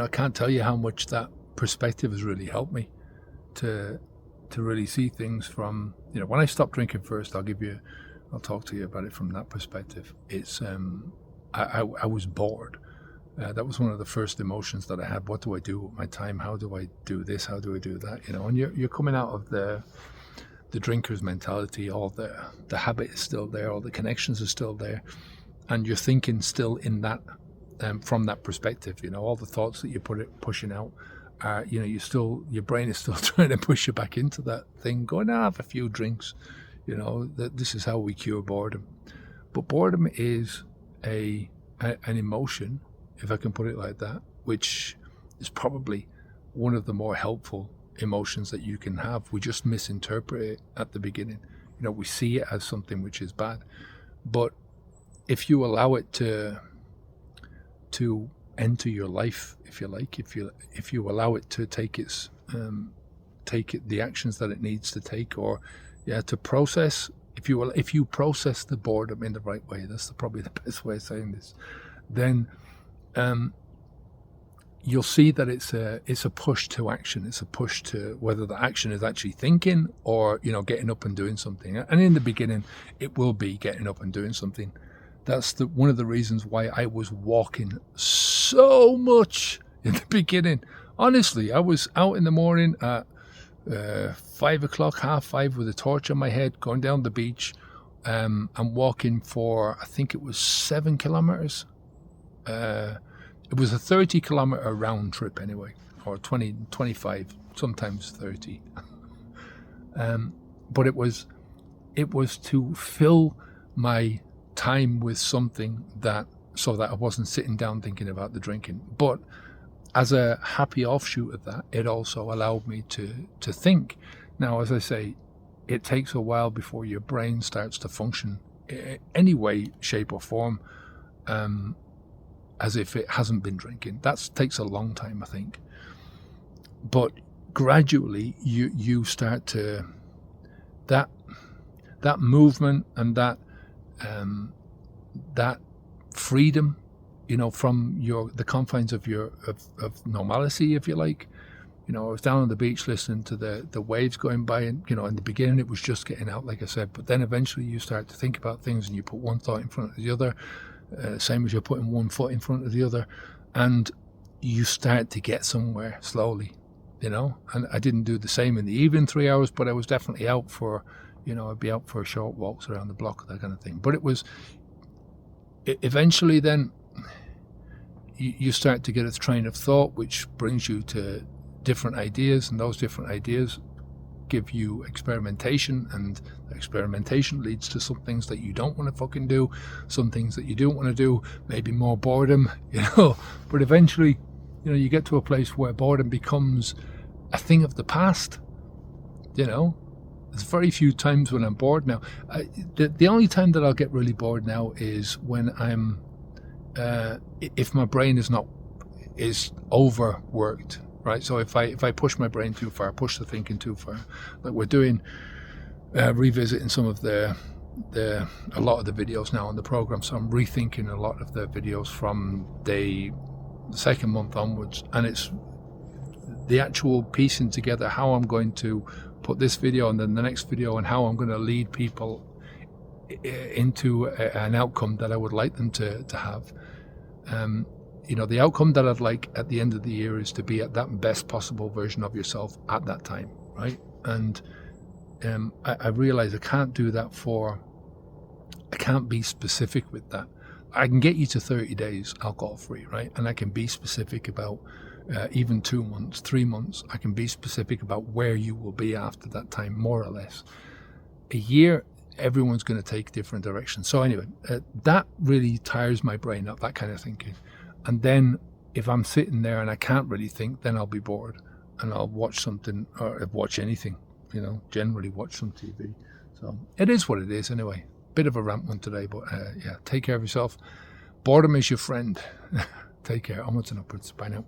I can't tell you how much that perspective has really helped me to really see things from, when I stopped drinking first, I'll talk to you about it from that perspective. It's, I was bored. That was one of the first emotions that I had. What do I do with my time? How do I do this? How do I do that? And you're coming out of the drinker's mentality. All the habit is still there. All the connections are still there. And you're thinking still in that, from that perspective, all the thoughts that you're pushing out are, your brain is still trying to push you back into that thing, going, have a few drinks, that this is how we cure boredom. But boredom is an emotion, if I can put it like that, which is probably one of the more helpful emotions that you can have. We just misinterpret it at the beginning. We see it as something which is bad. But if you allow it to enter your life, if you like, if you allow it to take the actions that it needs to take, or to process, if you process the boredom in the right way, that's probably the best way of saying this, then you'll see that it's a push to action. It's a push to whether the action is actually thinking or getting up and doing something. And in the beginning, it will be getting up and doing something. That's one of the reasons why I was walking so much in the beginning. Honestly, I was out in the morning at 5 o'clock, 4:30 with a torch on my head, going down the beach, and walking for, I think it was 7 kilometers. It was a 30-kilometer round trip anyway, or 20, 25, sometimes 30. But it was to fill my time with something so that I wasn't sitting down thinking about the drinking. But as a happy offshoot of that, it also allowed me to think. Now, as I say, it takes a while before your brain starts to function in any way, shape or form, as if it hasn't been drinking. That takes a long time, I think. But gradually you start to, that movement and that freedom, from the confines of of normalcy, if you like. I was down on the beach listening to the waves going by, and in the beginning it was just getting out, like I said, but then eventually you start to think about things and you put one thought in front of the other, same as you're putting one foot in front of the other, and you start to get somewhere slowly, and I didn't do the same in the evening 3 hours, but I was definitely out for, I'd be out for short walks around the block, that kind of thing. But eventually then you start to get a train of thought which brings you to different ideas, and those different ideas give you experimentation, and experimentation leads to some things that you don't want to fucking do, some things that you do want to do, maybe more boredom, but eventually, you get to a place where boredom becomes a thing of the past. There's very few times when I'm bored now. The only time that I'll get really bored now is when I'm, if my brain is overworked, right? So if I push my brain too far, push the thinking too far, like we're doing, revisiting some of a lot of the videos now on the program. So I'm rethinking a lot of the videos from the second month onwards, and it's the actual piecing together how I'm going to put this video and then the next video, and how I'm going to lead people into an outcome that I would like them to have. The outcome that I'd like at the end of the year is to be at that best possible version of yourself at that time, right? And I realize I can't do that I can't be specific with that. I can get you to 30 days alcohol-free, right? And I can be specific about even 2 months, 3 months. I can be specific about where you will be after that time, more or less. A year, everyone's going to take different directions. So anyway, that really tires my brain up, that kind of thinking. And then if I'm sitting there and I can't really think, then I'll be bored and I'll watch something, or watch anything, generally watch some TV. So it is what it is anyway. Bit of a rant one today, but take care of yourself. Boredom is your friend. Take care. Onwards and upwards. Bye now.